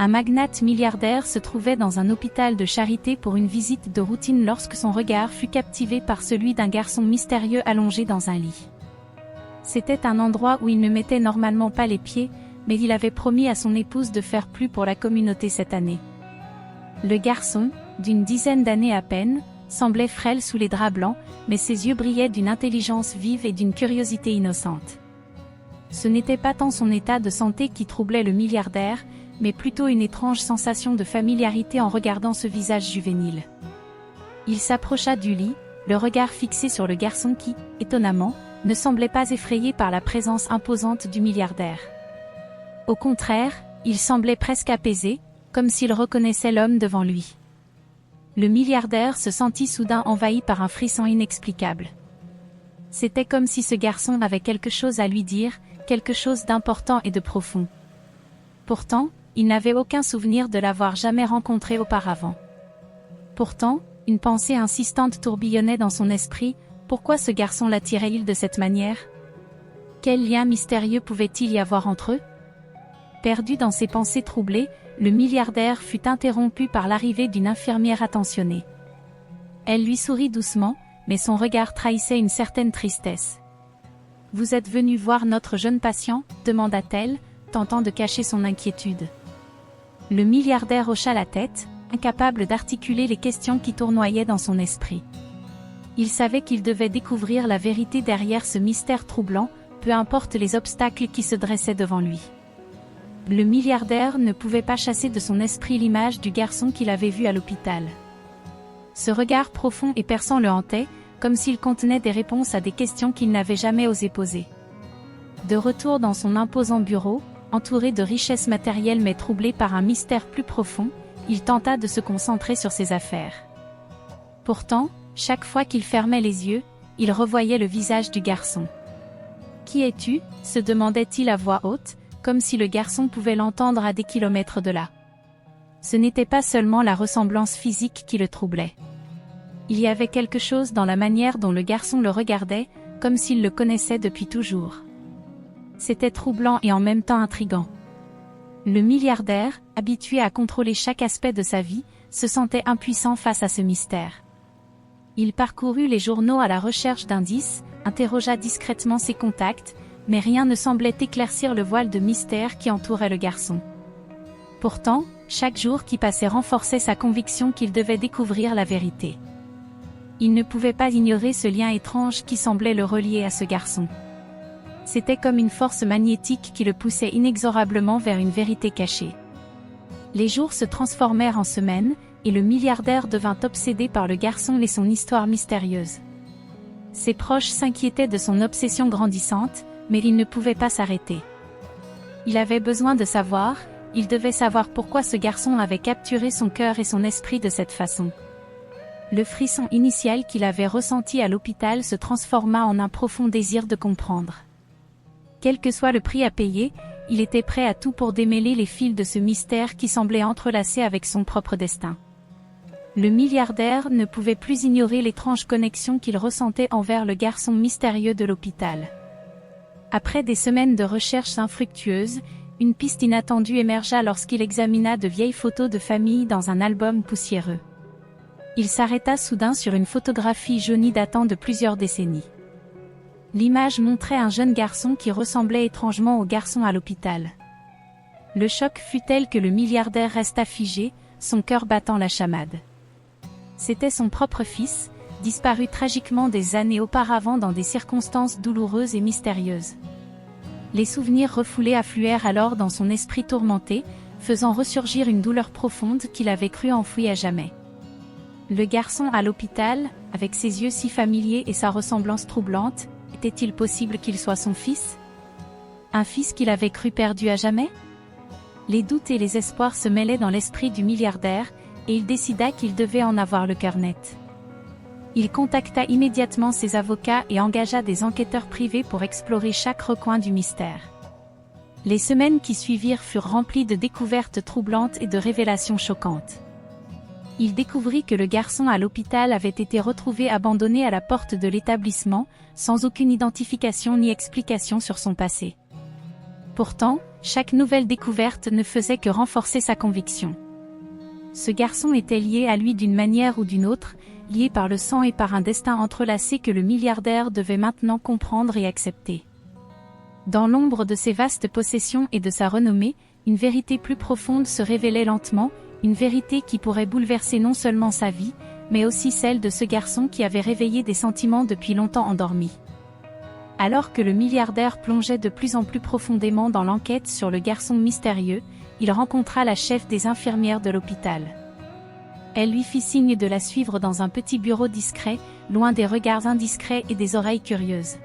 Un magnate milliardaire se trouvait dans un hôpital de charité pour une visite de routine lorsque son regard fut captivé par celui d'un garçon mystérieux allongé dans un lit. C'était un endroit où il ne mettait normalement pas les pieds, mais il avait promis à son épouse de faire plus pour la communauté cette année. Le garçon, d'une dizaine d'années à peine, semblait frêle sous les draps blancs, mais ses yeux brillaient d'une intelligence vive et d'une curiosité innocente. Ce n'était pas tant son état de santé qui troublait le milliardaire, mais plutôt une étrange sensation de familiarité en regardant ce visage juvénile. Il s'approcha du lit, le regard fixé sur le garçon qui, étonnamment, ne semblait pas effrayé par la présence imposante du milliardaire. Au contraire, il semblait presque apaisé, comme s'il reconnaissait l'homme devant lui. Le milliardaire se sentit soudain envahi par un frisson inexplicable. C'était comme si ce garçon avait quelque chose à lui dire, quelque chose d'important et de profond. Pourtant, il n'avait aucun souvenir de l'avoir jamais rencontré auparavant. Pourtant, une pensée insistante tourbillonnait dans son esprit, pourquoi ce garçon l'attirait-il de cette manière? Quel lien mystérieux pouvait-il y avoir entre eux? Perdu dans ses pensées troublées, le milliardaire fut interrompu par l'arrivée d'une infirmière attentionnée. Elle lui sourit doucement, mais son regard trahissait une certaine tristesse. « Vous êtes venu voir notre jeune patient ?» demanda-t-elle, tentant de cacher son inquiétude. Le milliardaire hocha la tête, incapable d'articuler les questions qui tournoyaient dans son esprit. Il savait qu'il devait découvrir la vérité derrière ce mystère troublant, peu importe les obstacles qui se dressaient devant lui. Le milliardaire ne pouvait pas chasser de son esprit l'image du garçon qu'il avait vu à l'hôpital. Ce regard profond et perçant le hantait, comme s'il contenait des réponses à des questions qu'il n'avait jamais osé poser. De retour dans son imposant bureau, entouré de richesses matérielles mais troublé par un mystère plus profond, il tenta de se concentrer sur ses affaires. Pourtant, chaque fois qu'il fermait les yeux, il revoyait le visage du garçon. « Qui es-tu » se demandait-il à voix haute, comme si le garçon pouvait l'entendre à des kilomètres de là. Ce n'était pas seulement la ressemblance physique qui le troublait. Il y avait quelque chose dans la manière dont le garçon le regardait, comme s'il le connaissait depuis toujours. C'était troublant et en même temps intriguant. Le milliardaire, habitué à contrôler chaque aspect de sa vie, se sentait impuissant face à ce mystère. Il parcourut les journaux à la recherche d'indices, interrogea discrètement ses contacts, mais rien ne semblait éclaircir le voile de mystère qui entourait le garçon. Pourtant, chaque jour qui passait renforçait sa conviction qu'il devait découvrir la vérité. Il ne pouvait pas ignorer ce lien étrange qui semblait le relier à ce garçon. C'était comme une force magnétique qui le poussait inexorablement vers une vérité cachée. Les jours se transformèrent en semaines, et le milliardaire devint obsédé par le garçon et son histoire mystérieuse. Ses proches s'inquiétaient de son obsession grandissante, mais il ne pouvait pas s'arrêter. Il avait besoin de savoir, il devait savoir pourquoi ce garçon avait capturé son cœur et son esprit de cette façon. Le frisson initial qu'il avait ressenti à l'hôpital se transforma en un profond désir de comprendre. Quel que soit le prix à payer, il était prêt à tout pour démêler les fils de ce mystère qui semblait entrelacé avec son propre destin. Le milliardaire ne pouvait plus ignorer l'étrange connexion qu'il ressentait envers le garçon mystérieux de l'hôpital. Après des semaines de recherches infructueuses, une piste inattendue émergea lorsqu'il examina de vieilles photos de famille dans un album poussiéreux. Il s'arrêta soudain sur une photographie jaunie datant de plusieurs décennies. L'image montrait un jeune garçon qui ressemblait étrangement au garçon à l'hôpital. Le choc fut tel que le milliardaire resta figé, son cœur battant la chamade. C'était son propre fils, disparu tragiquement des années auparavant dans des circonstances douloureuses et mystérieuses. Les souvenirs refoulés affluèrent alors dans son esprit tourmenté, faisant ressurgir une douleur profonde qu'il avait cru enfouie à jamais. Le garçon à l'hôpital, avec ses yeux si familiers et sa ressemblance troublante, était-il possible qu'il soit son fils? Un fils qu'il avait cru perdu à jamais? Les doutes et les espoirs se mêlaient dans l'esprit du milliardaire, et il décida qu'il devait en avoir le cœur net. Il contacta immédiatement ses avocats et engagea des enquêteurs privés pour explorer chaque recoin du mystère. Les semaines qui suivirent furent remplies de découvertes troublantes et de révélations choquantes. Il découvrit que le garçon à l'hôpital avait été retrouvé abandonné à la porte de l'établissement, sans aucune identification ni explication sur son passé. Pourtant, chaque nouvelle découverte ne faisait que renforcer sa conviction. Ce garçon était lié à lui d'une manière ou d'une autre, lié par le sang et par un destin entrelacé que le milliardaire devait maintenant comprendre et accepter. Dans l'ombre de ses vastes possessions et de sa renommée, une vérité plus profonde se révélait lentement, une vérité qui pourrait bouleverser non seulement sa vie, mais aussi celle de ce garçon qui avait réveillé des sentiments depuis longtemps endormis. Alors que le milliardaire plongeait de plus en plus profondément dans l'enquête sur le garçon mystérieux, il rencontra la chef des infirmières de l'hôpital. Elle lui fit signe de la suivre dans un petit bureau discret, loin des regards indiscrets et des oreilles curieuses.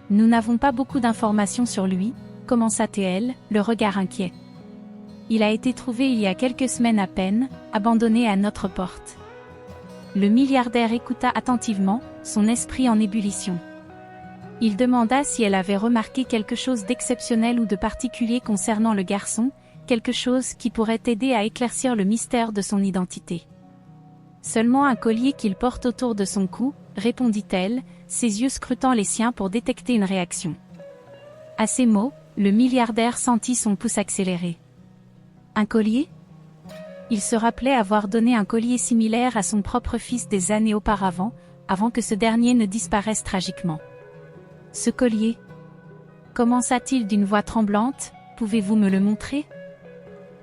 « Nous n'avons pas beaucoup d'informations sur lui », commença-t-elle, le regard inquiet. « Il a été trouvé il y a quelques semaines à peine, abandonné à notre porte. » Le milliardaire écouta attentivement, son esprit en ébullition. Il demanda si elle avait remarqué quelque chose d'exceptionnel ou de particulier concernant le garçon, quelque chose qui pourrait aider à éclaircir le mystère de son identité. « Seulement un collier qu'il porte autour de son cou », répondit-elle, ses yeux scrutant les siens pour détecter une réaction. À ces mots, le milliardaire sentit son pouce accélérer. Un collier ? Il se rappelait avoir donné un collier similaire à son propre fils des années auparavant, avant que ce dernier ne disparaisse tragiquement. Ce collier ? Commença-t-il d'une voix tremblante, pouvez-vous me le montrer ?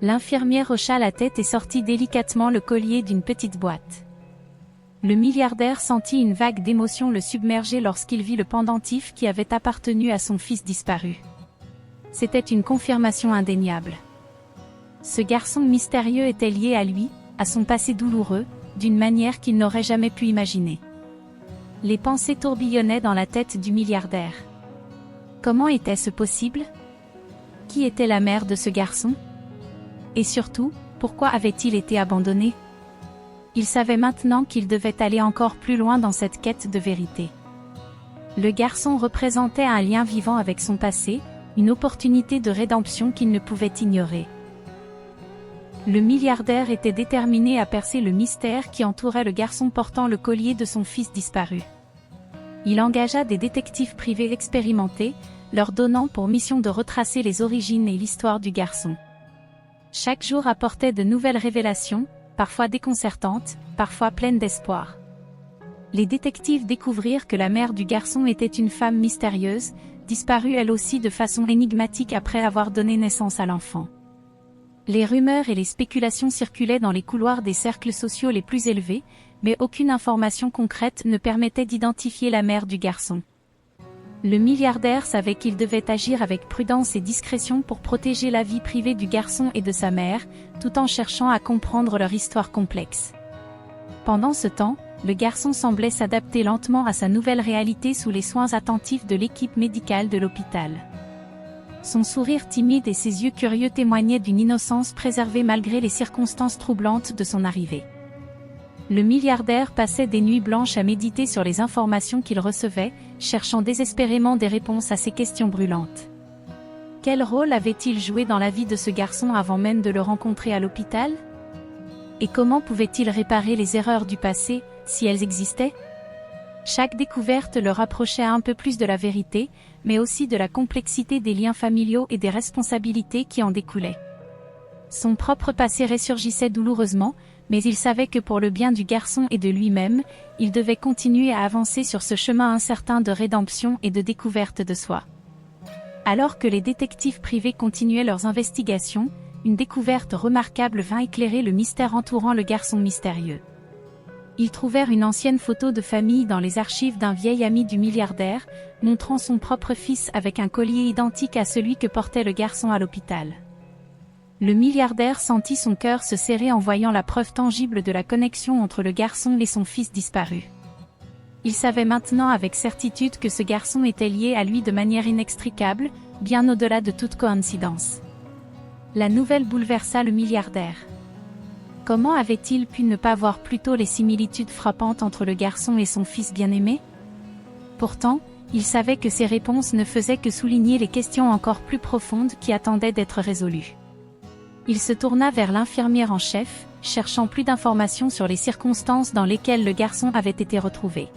L'infirmière hocha la tête et sortit délicatement le collier d'une petite boîte. Le milliardaire sentit une vague d'émotion le submerger lorsqu'il vit le pendentif qui avait appartenu à son fils disparu. C'était une confirmation indéniable. Ce garçon mystérieux était lié à lui, à son passé douloureux, d'une manière qu'il n'aurait jamais pu imaginer. Les pensées tourbillonnaient dans la tête du milliardaire. Comment était-ce possible ? Qui était la mère de ce garçon ? Et surtout, pourquoi avait-il été abandonné ? Il savait maintenant qu'il devait aller encore plus loin dans cette quête de vérité. Le garçon représentait un lien vivant avec son passé, une opportunité de rédemption qu'il ne pouvait ignorer. Le milliardaire était déterminé à percer le mystère qui entourait le garçon portant le collier de son fils disparu. Il engagea des détectives privés expérimentés, leur donnant pour mission de retracer les origines et l'histoire du garçon. Chaque jour apportait de nouvelles révélations, parfois déconcertantes, parfois pleines d'espoir. Les détectives découvrirent que la mère du garçon était une femme mystérieuse, disparue elle aussi de façon énigmatique après avoir donné naissance à l'enfant. Les rumeurs et les spéculations circulaient dans les couloirs des cercles sociaux les plus élevés, mais aucune information concrète ne permettait d'identifier la mère du garçon. Le milliardaire savait qu'il devait agir avec prudence et discrétion pour protéger la vie privée du garçon et de sa mère, tout en cherchant à comprendre leur histoire complexe. Pendant ce temps, le garçon semblait s'adapter lentement à sa nouvelle réalité sous les soins attentifs de l'équipe médicale de l'hôpital. Son sourire timide et ses yeux curieux témoignaient d'une innocence préservée malgré les circonstances troublantes de son arrivée. Le milliardaire passait des nuits blanches à méditer sur les informations qu'il recevait, cherchant désespérément des réponses à ces questions brûlantes. Quel rôle avait-il joué dans la vie de ce garçon avant même de le rencontrer à l'hôpital ? Et comment pouvait-il réparer les erreurs du passé, si elles existaient ? Chaque découverte le rapprochait un peu plus de la vérité, mais aussi de la complexité des liens familiaux et des responsabilités qui en découlaient. Son propre passé ressurgissait douloureusement, mais il savait que pour le bien du garçon et de lui-même, il devait continuer à avancer sur ce chemin incertain de rédemption et de découverte de soi. Alors que les détectives privés continuaient leurs investigations, une découverte remarquable vint éclairer le mystère entourant le garçon mystérieux. Ils trouvèrent une ancienne photo de famille dans les archives d'un vieil ami du milliardaire, montrant son propre fils avec un collier identique à celui que portait le garçon à l'hôpital. Le milliardaire sentit son cœur se serrer en voyant la preuve tangible de la connexion entre le garçon et son fils disparu. Il savait maintenant avec certitude que ce garçon était lié à lui de manière inextricable, bien au-delà de toute coïncidence. La nouvelle bouleversa le milliardaire. Comment avait-il pu ne pas voir plus tôt les similitudes frappantes entre le garçon et son fils bien-aimé ? Pourtant, il savait que ces réponses ne faisaient que souligner les questions encore plus profondes qui attendaient d'être résolues. Il se tourna vers l'infirmière en chef, cherchant plus d'informations sur les circonstances dans lesquelles le garçon avait été retrouvé.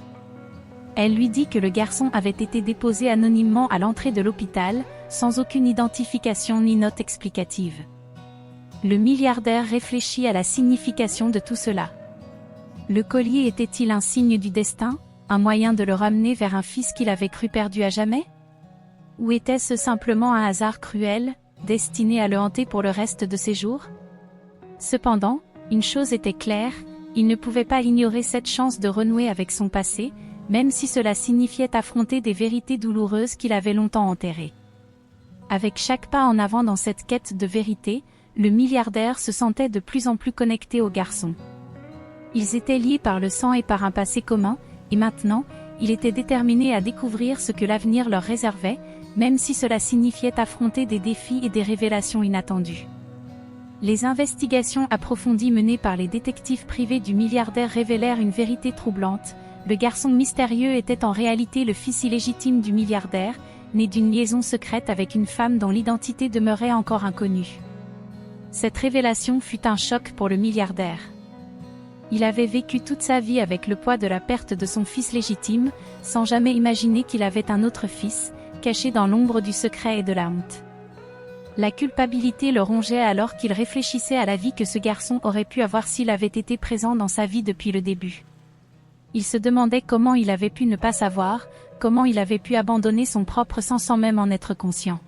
Elle lui dit que le garçon avait été déposé anonymement à l'entrée de l'hôpital, sans aucune identification ni note explicative. Le milliardaire réfléchit à la signification de tout cela. Le collier était-il un signe du destin, un moyen de le ramener vers un fils qu'il avait cru perdu à jamais? Ou était-ce simplement un hasard cruel, destiné à le hanter pour le reste de ses jours? Cependant, une chose était claire, il ne pouvait pas ignorer cette chance de renouer avec son passé, même si cela signifiait affronter des vérités douloureuses qu'il avait longtemps enterrées. Avec chaque pas en avant dans cette quête de vérité, le milliardaire se sentait de plus en plus connecté au garçon. Ils étaient liés par le sang et par un passé commun, et maintenant, il était déterminé à découvrir ce que l'avenir leur réservait, même si cela signifiait affronter des défis et des révélations inattendues. Les investigations approfondies menées par les détectives privés du milliardaire révélèrent une vérité troublante. Le garçon mystérieux était en réalité le fils illégitime du milliardaire, né d'une liaison secrète avec une femme dont l'identité demeurait encore inconnue. Cette révélation fut un choc pour le milliardaire. Il avait vécu toute sa vie avec le poids de la perte de son fils légitime, sans jamais imaginer qu'il avait un autre fils, caché dans l'ombre du secret et de la honte. La culpabilité le rongeait alors qu'il réfléchissait à la vie que ce garçon aurait pu avoir s'il avait été présent dans sa vie depuis le début. Il se demandait comment il avait pu ne pas savoir, comment il avait pu abandonner son propre sang sans même en être conscient.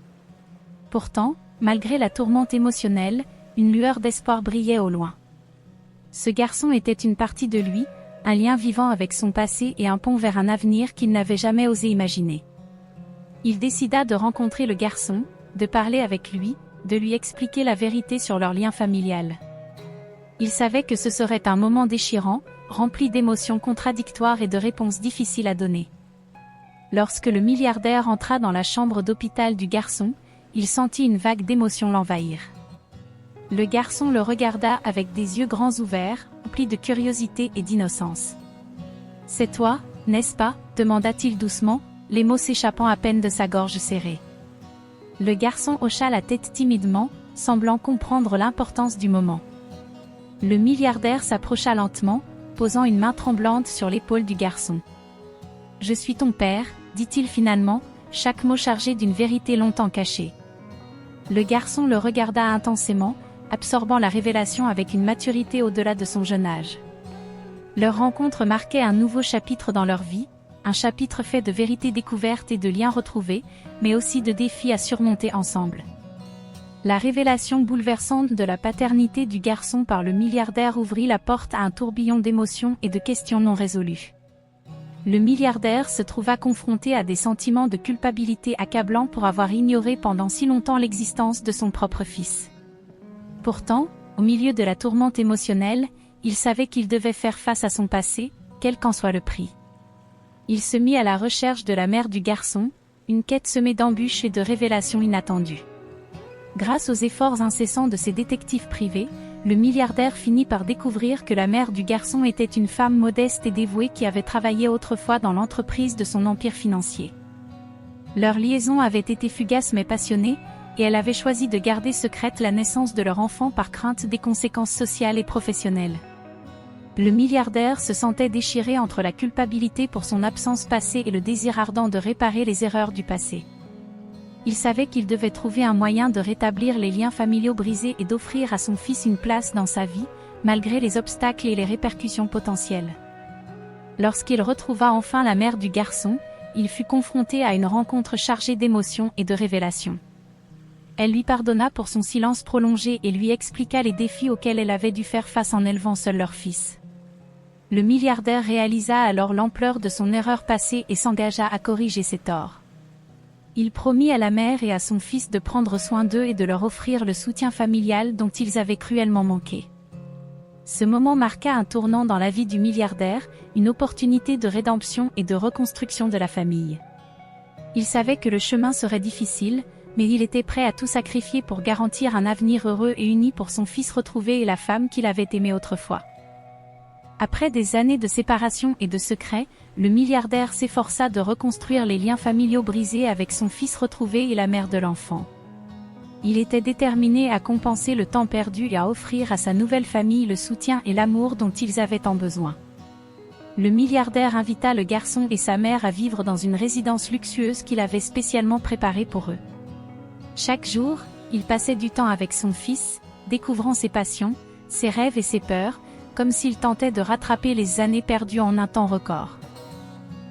Pourtant, malgré la tourmente émotionnelle, une lueur d'espoir brillait au loin. Ce garçon était une partie de lui, un lien vivant avec son passé et un pont vers un avenir qu'il n'avait jamais osé imaginer. Il décida de rencontrer le garçon, de parler avec lui, de lui expliquer la vérité sur leur lien familial. Il savait que ce serait un moment déchirant, rempli d'émotions contradictoires et de réponses difficiles à donner. Lorsque le milliardaire entra dans la chambre d'hôpital du garçon, il sentit une vague d'émotions l'envahir. Le garçon le regarda avec des yeux grands ouverts, remplis de curiosité et d'innocence. « C'est toi, n'est-ce pas ?» demanda-t-il doucement, les mots s'échappant à peine de sa gorge serrée. Le garçon hocha la tête timidement, semblant comprendre l'importance du moment. Le milliardaire s'approcha lentement, posant une main tremblante sur l'épaule du garçon. « Je suis ton père, dit-il finalement, chaque mot chargé d'une vérité longtemps cachée. Le garçon le regarda intensément, absorbant la révélation avec une maturité au-delà de son jeune âge. Leur rencontre marquait un nouveau chapitre dans leur vie, un chapitre fait de vérités découvertes et de liens retrouvés, mais aussi de défis à surmonter ensemble. La révélation bouleversante de la paternité du garçon par le milliardaire ouvrit la porte à un tourbillon d'émotions et de questions non résolues. Le milliardaire se trouva confronté à des sentiments de culpabilité accablants pour avoir ignoré pendant si longtemps l'existence de son propre fils. Pourtant, au milieu de la tourmente émotionnelle, il savait qu'il devait faire face à son passé, quel qu'en soit le prix. Il se mit à la recherche de la mère du garçon, une quête semée d'embûches et de révélations inattendues. Grâce aux efforts incessants de ses détectives privés, le milliardaire finit par découvrir que la mère du garçon était une femme modeste et dévouée qui avait travaillé autrefois dans l'entreprise de son empire financier. Leur liaison avait été fugace mais passionnée, et elle avait choisi de garder secrète la naissance de leur enfant par crainte des conséquences sociales et professionnelles. Le milliardaire se sentait déchiré entre la culpabilité pour son absence passée et le désir ardent de réparer les erreurs du passé. Il savait qu'il devait trouver un moyen de rétablir les liens familiaux brisés et d'offrir à son fils une place dans sa vie, malgré les obstacles et les répercussions potentielles. Lorsqu'il retrouva enfin la mère du garçon, il fut confronté à une rencontre chargée d'émotions et de révélations. Elle lui pardonna pour son silence prolongé et lui expliqua les défis auxquels elle avait dû faire face en élevant seul leur fils. Le milliardaire réalisa alors l'ampleur de son erreur passée et s'engagea à corriger ses torts. Il promit à la mère et à son fils de prendre soin d'eux et de leur offrir le soutien familial dont ils avaient cruellement manqué. Ce moment marqua un tournant dans la vie du milliardaire, une opportunité de rédemption et de reconstruction de la famille. Il savait que le chemin serait difficile, mais il était prêt à tout sacrifier pour garantir un avenir heureux et uni pour son fils retrouvé et la femme qu'il avait aimée autrefois. Après des années de séparation et de secrets, le milliardaire s'efforça de reconstruire les liens familiaux brisés avec son fils retrouvé et la mère de l'enfant. Il était déterminé à compenser le temps perdu et à offrir à sa nouvelle famille le soutien et l'amour dont ils avaient tant besoin. Le milliardaire invita le garçon et sa mère à vivre dans une résidence luxueuse qu'il avait spécialement préparée pour eux. Chaque jour, il passait du temps avec son fils, découvrant ses passions, ses rêves et ses peurs, comme s'il tentait de rattraper les années perdues en un temps record.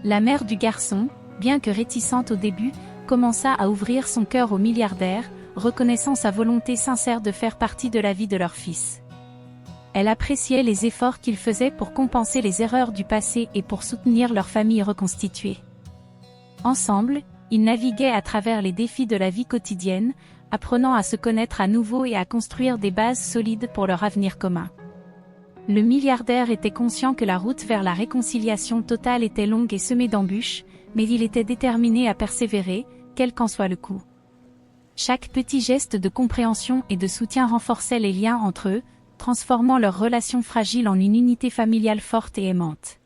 La mère du garçon, bien que réticente au début, commença à ouvrir son cœur au milliardaire, reconnaissant sa volonté sincère de faire partie de la vie de leur fils. Elle appréciait les efforts qu'il faisait pour compenser les erreurs du passé et pour soutenir leur famille reconstituée. Ensemble, ils naviguaient à travers les défis de la vie quotidienne, apprenant à se connaître à nouveau et à construire des bases solides pour leur avenir commun. Le milliardaire était conscient que la route vers la réconciliation totale était longue et semée d'embûches, mais il était déterminé à persévérer, quel qu'en soit le coût. Chaque petit geste de compréhension et de soutien renforçait les liens entre eux, transformant leur relation fragile en une unité familiale forte et aimante.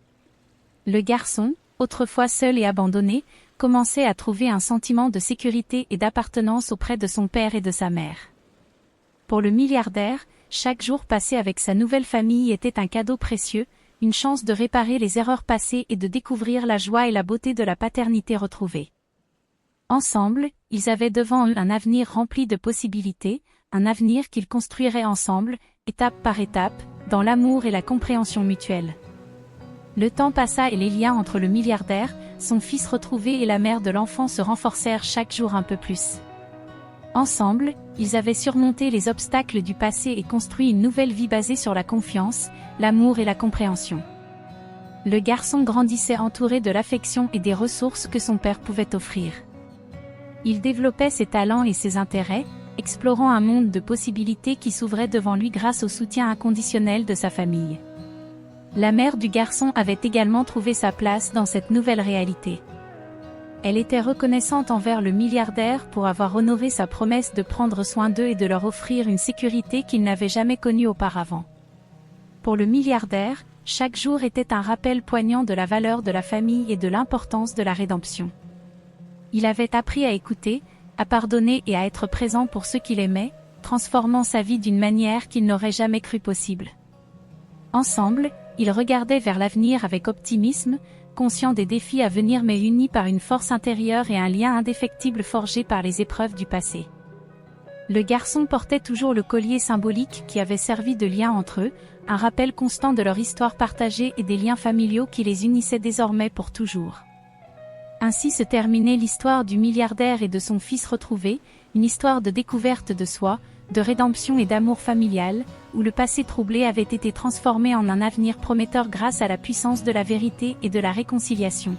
Le garçon, autrefois seul et abandonné, commençait à trouver un sentiment de sécurité et d'appartenance auprès de son père et de sa mère. Pour le milliardaire, chaque jour passé avec sa nouvelle famille était un cadeau précieux, une chance de réparer les erreurs passées et de découvrir la joie et la beauté de la paternité retrouvée. Ensemble, ils avaient devant eux un avenir rempli de possibilités, un avenir qu'ils construiraient ensemble, étape par étape, dans l'amour et la compréhension mutuelle. Le temps passa et les liens entre le milliardaire, son fils retrouvé et la mère de l'enfant se renforcèrent chaque jour un peu plus. Ensemble, ils avaient surmonté les obstacles du passé et construit une nouvelle vie basée sur la confiance, l'amour et la compréhension. Le garçon grandissait entouré de l'affection et des ressources que son père pouvait offrir. Il développait ses talents et ses intérêts, explorant un monde de possibilités qui s'ouvrait devant lui grâce au soutien inconditionnel de sa famille. La mère du garçon avait également trouvé sa place dans cette nouvelle réalité. Elle était reconnaissante envers le milliardaire pour avoir honoré sa promesse de prendre soin d'eux et de leur offrir une sécurité qu'ils n'avaient jamais connue auparavant. Pour le milliardaire, chaque jour était un rappel poignant de la valeur de la famille et de l'importance de la rédemption. Il avait appris à écouter, à pardonner et à être présent pour ceux qu'il aimait, transformant sa vie d'une manière qu'il n'aurait jamais cru possible. Ensemble, ils regardaient vers l'avenir avec optimisme, conscients des défis à venir mais unis par une force intérieure et un lien indéfectible forgé par les épreuves du passé. Le garçon portait toujours le collier symbolique qui avait servi de lien entre eux, un rappel constant de leur histoire partagée et des liens familiaux qui les unissaient désormais pour toujours. Ainsi se terminait l'histoire du milliardaire et de son fils retrouvé, une histoire de découverte de soi, de rédemption et d'amour familial, où le passé troublé avait été transformé en un avenir prometteur grâce à la puissance de la vérité et de la réconciliation.